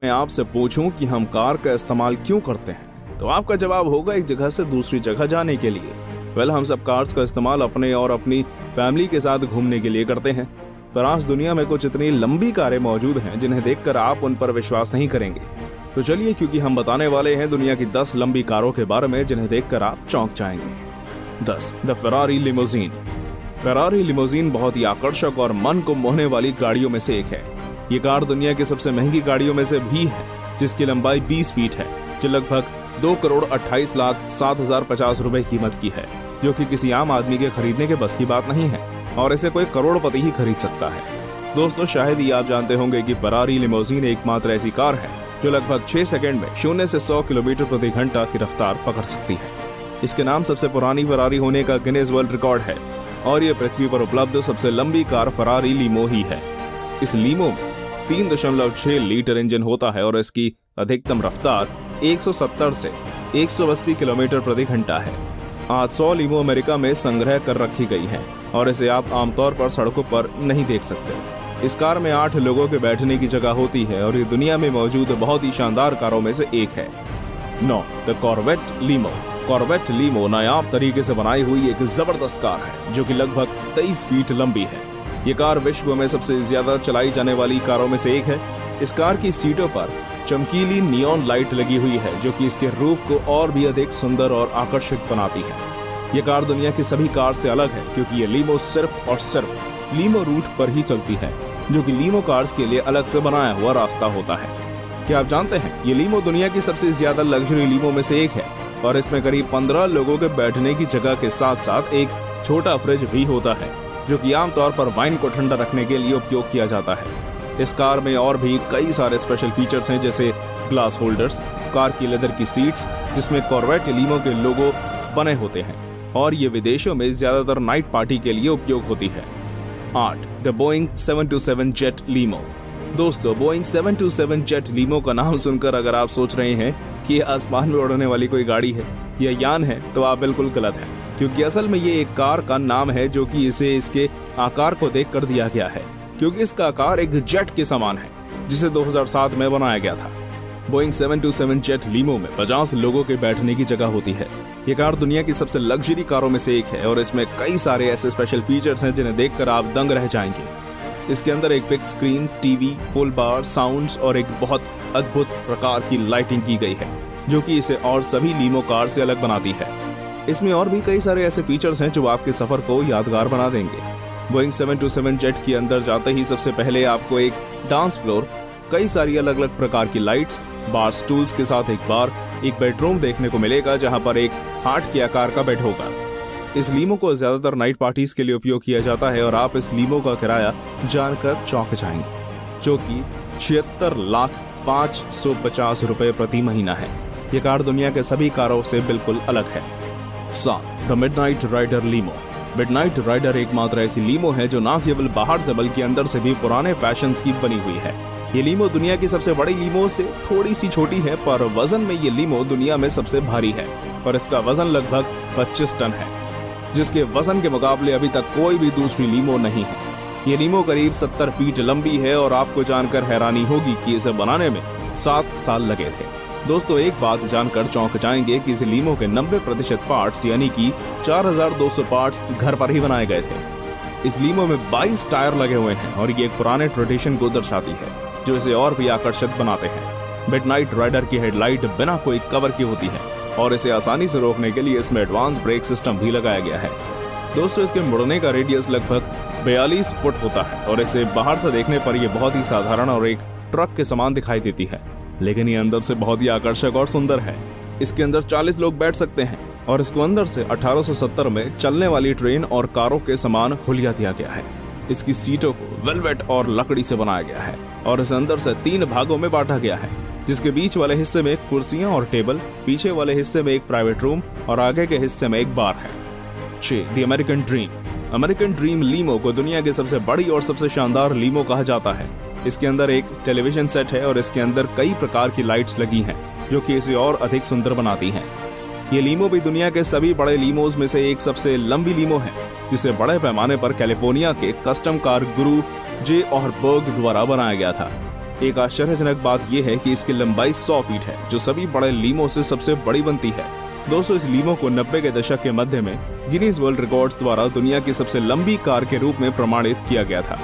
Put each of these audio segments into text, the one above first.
मैं आपसे पूछूं कि हम कार का इस्तेमाल क्यों करते हैं, तो आपका जवाब होगा एक जगह से दूसरी जगह जाने के लिए। हम सब कार्स का इस्तेमाल अपने और अपनी फैमिली के साथ घूमने के लिए करते हैं। पर आज दुनिया में कुछ इतनी लंबी कारें मौजूद हैं जिन्हें देखकर आप उन पर विश्वास नहीं करेंगे। तो चलिए, क्योंकि हम बताने वाले हैं दुनिया की 10 लंबी कारों के बारे में जिन्हें देखकर आप चौंक जाएंगे। 10. The Ferrari limousine. Ferrari limousine बहुत ही आकर्षक और मन को मोहने वाली गाड़ियों में से एक है। ये कार दुनिया की सबसे महंगी गाड़ियों में से भी है, जिसकी लंबाई 20 फीट है, जो लगभग 2,28,07,050 रुपए कीमत की है, जो कि किसी आम आदमी के खरीदने के बस की बात नहीं है और इसे कोई करोड़पति ही खरीद सकता है। दोस्तों, शायद ही आप जानते होंगे कि फेरारी लिमोजीन एकमात्र ऐसी कार है जो लगभग 6 सेकंड में 0 से 100 किलोमीटर प्रति घंटा की रफ्तार पकड़ सकती है। इसके नाम सबसे पुरानी फेरारी होने का गिनीज वर्ल्ड रिकॉर्ड है और ये पृथ्वी पर उपलब्ध सबसे लंबी कार फेरारी लीमो ही है। इस लीमो में 3.6 लीटर इंजन होता है और इसकी अधिकतम रफ्तार 170 से 180 किलोमीटर प्रति घंटा है। आज 100 लीमो अमेरिका में संग्रह कर रखी गई है और इसे आप आमतौर पर सड़कों पर नहीं देख सकते। इस कार में 8 लोगों के बैठने की जगह होती है और ये दुनिया में मौजूद बहुत ही शानदार कारों में से एक है। 9. द कॉर्वेट लीमो। कॉर्वेट लीमो नायाब तरीके से बनाई हुई एक जबरदस्त कार है जो कि लगभग 23 फीट लंबी है। ये कार विश्व में सबसे ज्यादा चलाई जाने वाली कारों में से एक है। इस कार की सीटों पर चमकीली नियॉन लाइट लगी हुई है जो कि इसके रूप को और भी अधिक सुंदर और आकर्षक बनाती है। ये कार दुनिया की सभी कार से अलग है क्योंकि ये लीमो सिर्फ और सिर्फ लीमो रूट पर ही चलती है, जो कि लीमो कार्स के लिए अलग से बनाया हुआ रास्ता होता है। क्या आप जानते हैं, ये लीमो दुनिया की सबसे ज्यादा लग्जरी लीमो में से एक है और इसमें करीब 15 लोगों के बैठने की जगह के साथ साथ एक छोटा फ्रिज भी होता है, जो कि आमतौर पर वाइन को ठंडा रखने के लिए उपयोग किया जाता है। इस कार में और भी कई सारे स्पेशल फीचर्स हैं, जैसे ग्लास होल्डर्स, कार की लेदर की सीट्स जिसमें कॉर्वेट लीमो के लोगो बने होते हैं और ये विदेशों में ज्यादातर नाइट पार्टी के लिए उपयोग होती है। 8. द बोइंग 727 जेट लीमो। दोस्तों, बोइंग 727 जेट लीमो का नाम सुनकर अगर आप सोच रहे हैं कि ये आसमान में उड़ने वाली कोई गाड़ी है या यान है, तो आप बिल्कुल गलत हैं, क्योंकि असल में ये एक कार का नाम है जो कि इसे इसके आकार को देखकर दिया गया है, क्योंकि इसका आकार एक जेट के समान है जिसे 2007 में बनाया गया था। बोइंग 727 जेट लीमो में 50 लोगों के बैठने की जगह होती है। ये कार दुनिया की सबसे लग्जरी कारों में से एक है और इसमें कई सारे ऐसे स्पेशल फीचर्स हैं जिन्हें देखकर आप दंग रह जाएंगे। इसके अंदर एक बिग स्क्रीन, टीवी, फुल बार साउंड्स और एक बहुत अद्भुत प्रकार की लाइटिंग की गई है जो कि इसे और सभी लीमो कार से अलग बनाती है। इसमें और भी कई सारे ऐसे फीचर्स हैं जो आपके सफर को यादगार बना देंगे। बोइंग 727 जेट के अंदर जाते ही सबसे पहले आपको एक डांस फ्लोर, कई सारी अलग अलग प्रकार की लाइट्स, बार स्टूल्स के साथ एक बार, एक बेडरूम देखने को मिलेगा जहां पर एक हार्ट के आकार का बेड होगा। इस लीमो को ज्यादातर नाइट पार्टीज के लिए उपयोग किया जाता है और आप इस लीमो का किराया जानकर चौंक जाएंगे, जो कि 76,550 रुपए प्रति महीना है। ये कार दुनिया के सभी कारों से बिल्कुल अलग है। 7. द मिडनाइट राइडर लीमो। मिडनाइट राइडर एकमात्र ऐसी लीमो है जो न केवल बाहर से बल्कि अंदर से भी पुराने फैशन की बनी हुई है। ये लीमो दुनिया की सबसे बड़ी लीमो से थोड़ी सी छोटी है, पर वजन में ये लीमो दुनिया में सबसे भारी है और इसका वजन लगभग 25 टन है, जिसके वजन के मुकाबले अभी तक कोई भी दूसरी लीमो नहीं है। ये लीमो करीब 70 फीट लंबी है और आपको जानकर हैरानी होगी कि इसे बनाने में 7 साल लगे थे। दोस्तों, एक बात जानकर चौंक जाएंगे कि इस लीमो के 90% पार्ट्स यानी कि 4200 पार्ट्स घर पर ही बनाए गए थे। इस लीमो में 22 टायर लगे हुए हैं और ये एक पुराने ट्रेडिशन को दर्शाती है जो इसे और भी आकर्षक बनाते हैं। मिडनाइट राइडर की हेडलाइट बिना कोई कवर की होती है और इसे आसानी से रोकने के लिए इसमें एडवांस ब्रेक सिस्टम भी लगाया गया है। दोस्तों, इसके मुड़ने का रेडियस लगभग 42 फुट होता है और इसे बाहर से देखने पर यह बहुत ही साधारण और एक ट्रक के समान दिखाई देती है, लेकिन ये अंदर से बहुत ही आकर्षक और सुंदर है। इसके अंदर 40 लोग बैठ सकते हैं और इसको अंदर से 1870 में चलने वाली ट्रेन और कारों के समान हुलिया दिया गया है। इसकी सीटों को वेलवेट और लकड़ी से बनाया गया है और इसे अंदर से 3 भागों में बांटा गया है, जिसके बीच वाले हिस्से में कुर्सियां और टेबल, पीछे वाले हिस्से में एक प्राइवेट रूम और आगे के हिस्से में एक बार है। 6. The American dream. American dream लीमो को दुनिया की सबसे बड़ी और सबसे शानदार लीमो कहा जाता है। इसके अंदर एक टेलीविजन सेट है और इसके अंदर कई प्रकार की लाइट्स लगी हैं जो कि इसे और अधिक सुंदर बनाती हैं। ये लीमो भी दुनिया के सभी बड़े लीमोज में से एक सबसे लंबी लीमो है, जिसे बड़े पैमाने पर कैलिफोर्निया के कस्टम कार गुरु जे और बर्ग द्वारा बनाया गया था। एक आश्चर्यजनक बात यह है कि इसकी लंबाई 100 फीट है, जो सभी बड़े लीमो से सबसे बड़ी बनती है। दोस्तों, इस लीमो को 90 के दशक के मध्य में गिनीज वर्ल्ड रिकॉर्ड्स द्वारा दुनिया की सबसे लंबी कार के रूप में प्रमाणित किया गया था।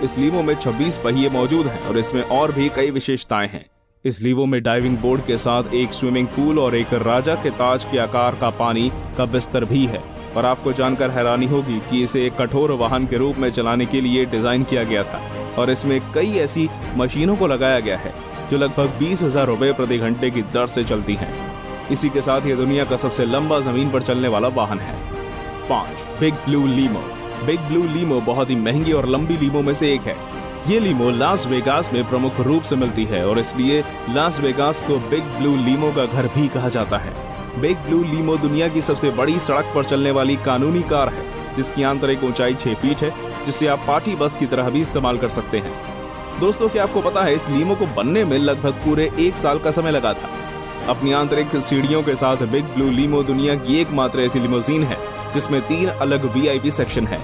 इस लीमो में 26 पहिए मौजूद हैं और इसमें और भी कई विशेषताएं हैं। इस लीमो में डाइविंग बोर्ड के साथ एक स्विमिंग पूल और एक राजा के ताज के आकार का पानी का बिस्तर भी है। और आपको जानकर हैरानी होगी कि इसे एक कठोर वाहन के रूप में चलाने के लिए डिजाइन किया गया था और इसमें कई ऐसी मशीनों को लगाया गया है जो लगभग 20,000 रुपए प्रति घंटे की दर से चलती हैं। इसी के साथ ये दुनिया का सबसे लंबा जमीन पर चलने वाला वाहन है। 5. बिग ब्लू लीमो। बिग ब्लू लीमो बहुत ही महंगी और लंबी लीमो में से एक है। ये लीमो लास वेगास में प्रमुख रूप से मिलती है और इसलिए लास वेगास को बिग ब्लू लीमो का घर भी कहा जाता है। बिग ब्लू लीमो दुनिया की सबसे बड़ी सड़क पर चलने वाली कानूनी कार है, जिसकी आंतरिक ऊंचाई 6 फीट है, जिसे आप पार्टी बस की तरह भी इस्तेमाल कर सकते हैं। दोस्तों, क्या आपको पता है इस लीमो को बनने में लगभग पूरे 1 साल का समय लगा था। अपनी आंतरिक सीढ़ियों के साथ बिग ब्लू लीमो दुनिया की एकमात्र ऐसी लिमोजीन है जिसमें 3 अलग VIP सेक्शन है।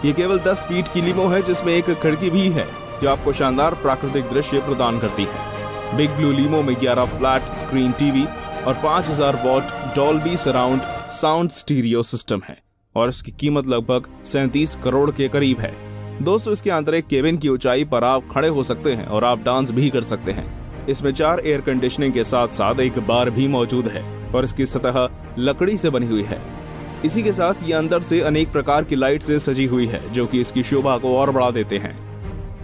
ये केवल 10 फीट की लीमो है जिसमें एक खिड़की भी है जो आपको शानदार प्राकृतिक दृश्य प्रदान करती है। बिग ब्लू लीमो में 11 फ्लैट स्क्रीन टीवी और 5000 what Dolby surround sound stereo system है और इसकी कीमत लगभग 37 करोड़ के करीब है। दोस्तों, इसके आंतरिक केबिन की ऊंचाई पर आप खड़े हो सकते हैं और आप डांस भी कर सकते हैं। इसमें 4 एयर कंडीशनिंग के साथ साथ एक बार भी मौजूद है और इसकी सतह लकड़ी से बनी हुई है। इसी के साथ ये अंदर से अनेक प्रकार की लाइट से सजी हुई है जो कि इसकी शोभा को और बढ़ा देते हैं।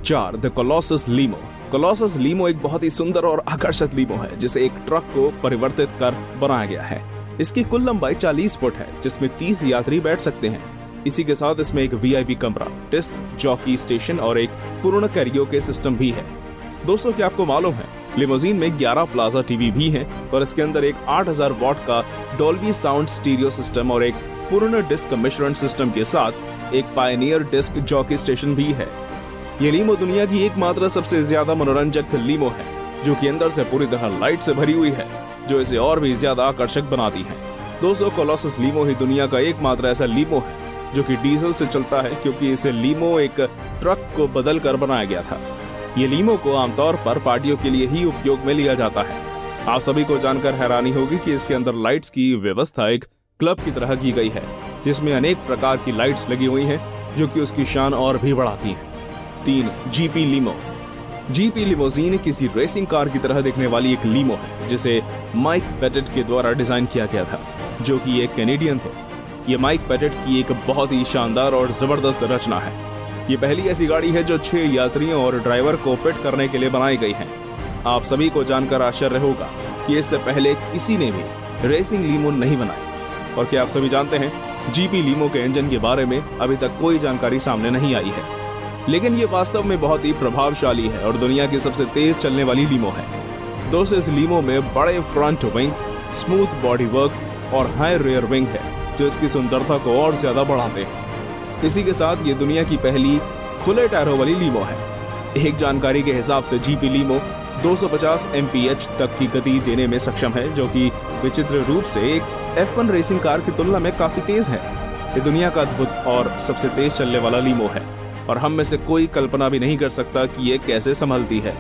4. द कोलोसस लीमो। कोलोसस लीमो एक बहुत ही सुंदर और आकर्षक लीमो है जिसे एक ट्रक को परिवर्तित कर बनाया गया है। इसकी कुल लंबाई 40 फुट है जिसमें 30 यात्री बैठ सकते हैं। इसी के साथ इसमें एक VIP कमरा, डिस्क जॉकी स्टेशन और एक पूर्ण कैरियोके सिस्टम भी है। दोस्तों, क्या आपको मालूम है लिमोजीन में 11 प्लाजा टीवी भी हैं और इसके अंदर एक 8000 वॉट का डॉल्बी साउंड स्टीरियो सिस्टम और एक पूर्ण डिस्क मिश्रण सिस्टम के साथ एक पायनियर डिस्क जॉकी स्टेशन भी है। ये लीमो दुनिया की एकमात्र सबसे ज्यादा मनोरंजक लीमो है जो कि अंदर से पूरी तरह लाइट से भरी हुई है जो इसे और भी ज्यादा आकर्षक बनाती है। दोस्तों, कोलोसस लीमो ही दुनिया का एकमात्र ऐसा लीमो है जो कि डीजल से चलता है क्योंकि इसे लीमो एक ट्रक को बदल कर बनाया गया था। ये लीमो को आमतौर पर पार्टियों के लिए ही उपयोग में लिया जाता है। आप सभी को जानकर हैरानी होगी कि इसके अंदर लाइट्स की व्यवस्था एक क्लब की तरह की गई है जिसमें अनेक प्रकार की लाइट्स लगी हुई हैं जो कि उसकी शान और भी बढ़ाती हैं। 3. GP लीमो। GP लिमोजीन किसी रेसिंग कार की तरह दिखने वाली एक लीमो है जिसे माइक पेटेट के द्वारा डिजाइन किया गया था जो कि एक कैनेडियन थे। ये माइक पेटेट की एक बहुत ही शानदार और जबरदस्त रचना है। ये पहली ऐसी गाड़ी है जो 6 यात्रियों और ड्राइवर को फिट करने के लिए बनाई गई है। आप सभी को जानकर आश्चर्य होगा कि इससे पहले किसी ने भी रेसिंग लीमो नहीं बनाई। और क्या आप सभी जानते हैं GP लीमो के इंजन के बारे में अभी तक कोई जानकारी सामने नहीं आई है, लेकिन ये वास्तव में बहुत ही प्रभावशाली है और दुनिया की सबसे तेज चलने वाली लीमो है। दोस्तों, इस लीमो में बड़े front wing, smooth body work और हाई रेयर विंग है जो इसकी सुंदरता को और ज्यादा बढ़ाते हैं। इसी के साथ ये दुनिया की पहली खुले टायरों वाली लीमो है। एक जानकारी के हिसाब से GP लीमो 250 mph तक की गति देने में सक्षम है जो कि विचित्र रूप से एक F1 रेसिंग कार की तुलना में काफी तेज है। ये दुनिया का अद्भुत और सबसे तेज चलने वाला लीमो है और हम में से कोई कल्पना भी नहीं कर सकता कि ये कैसे संभलती है।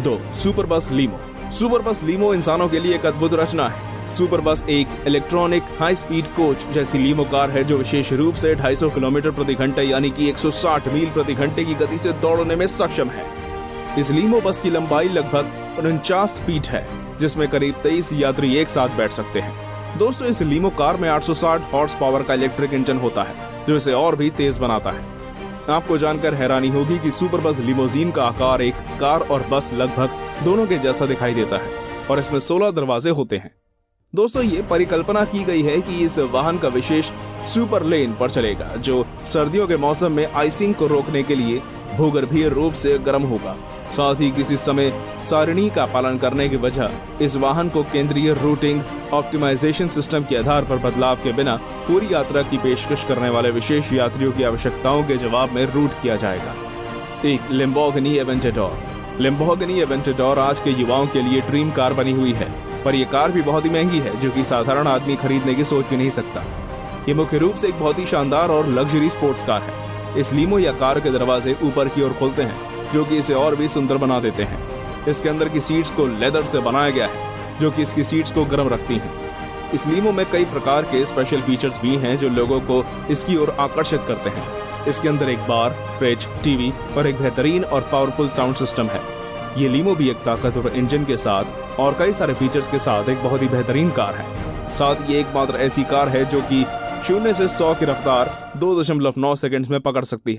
2. सुपर बस लीमो। सुपर बस लीमो इंसानों के लिए एक अद्भुत रचना है। सुपर बस एक इलेक्ट्रॉनिक हाई स्पीड कोच जैसी लीमो कार है जो विशेष रूप से 250 किलोमीटर प्रति घंटे यानी कि 160 मील प्रति घंटे की गति से दौड़ने में सक्षम है। इस लीमो बस की लंबाई लगभग 49 फीट है जिसमें करीब 23 यात्री एक साथ बैठ सकते हैं। दोस्तों, इस लीमो कार में 860 हॉर्स पावर का इलेक्ट्रिक इंजन होता है जो इसे और भी तेज बनाता है। आपको जानकर हैरानी होगी कि सुपर बस लिमोजीन का आकार एक कार और बस लगभग दोनों के जैसा दिखाई देता है और इसमें 16 दरवाजे होते हैं। दोस्तों, ये परिकल्पना की गई है कि इस वाहन का विशेष सुपर लेन पर चलेगा जो सर्दियों के मौसम में आइसिंग को रोकने के लिए भूगर्भीय रूप से गर्म होगा। साथ ही किसी समय सारणी का पालन करने की वजह इस वाहन को केंद्रीय रूटिंग ऑप्टिमाइजेशन सिस्टम के आधार पर बदलाव के बिना पूरी यात्रा की पेशकश करने वाले विशेष यात्रियों की आवश्यकताओं के जवाब में रूट किया जाएगा। 1. Lamborghini Aventador. लैम्बोर्गिनी एवेंटेडोर आज के युवाओं के लिए ड्रीम कार बनी हुई है, पर यह कार भी बहुत ही महंगी है जो कि साधारण आदमी खरीदने की सोच भी नहीं सकता। ये मुख्य रूप से एक बहुत ही शानदार और लग्जरी स्पोर्ट्स कार है। इस लीमो या कार के दरवाजे ऊपर की ओर खुलते हैं जो कि इसे और भी सुंदर बना देते हैं। इसके अंदर की सीट्स को लेदर से बनाया गया है, जो कि इसकी सीट्स को गर्म रखती हैं। इस लीमो में कई प्रकार के स्पेशल फीचर्स भी हैं जो लोगों को इसकी ओर आकर्षित करते हैं। इसके अंदर एक बार, फ्रिज, टीवी और एक बेहतरीन और पावरफुल साउंड सिस्टम है। ये लीमो भी एक ताकतवर इंजन के साथ और कई सारे फीचर्स के साथ एक बहुत ही बेहतरीन कार है। साथ ये एकमात्र ऐसी कार है जो कि 0 से 100 की रफ्तार 2.9 सेकंड्स में पकड़ सकती है।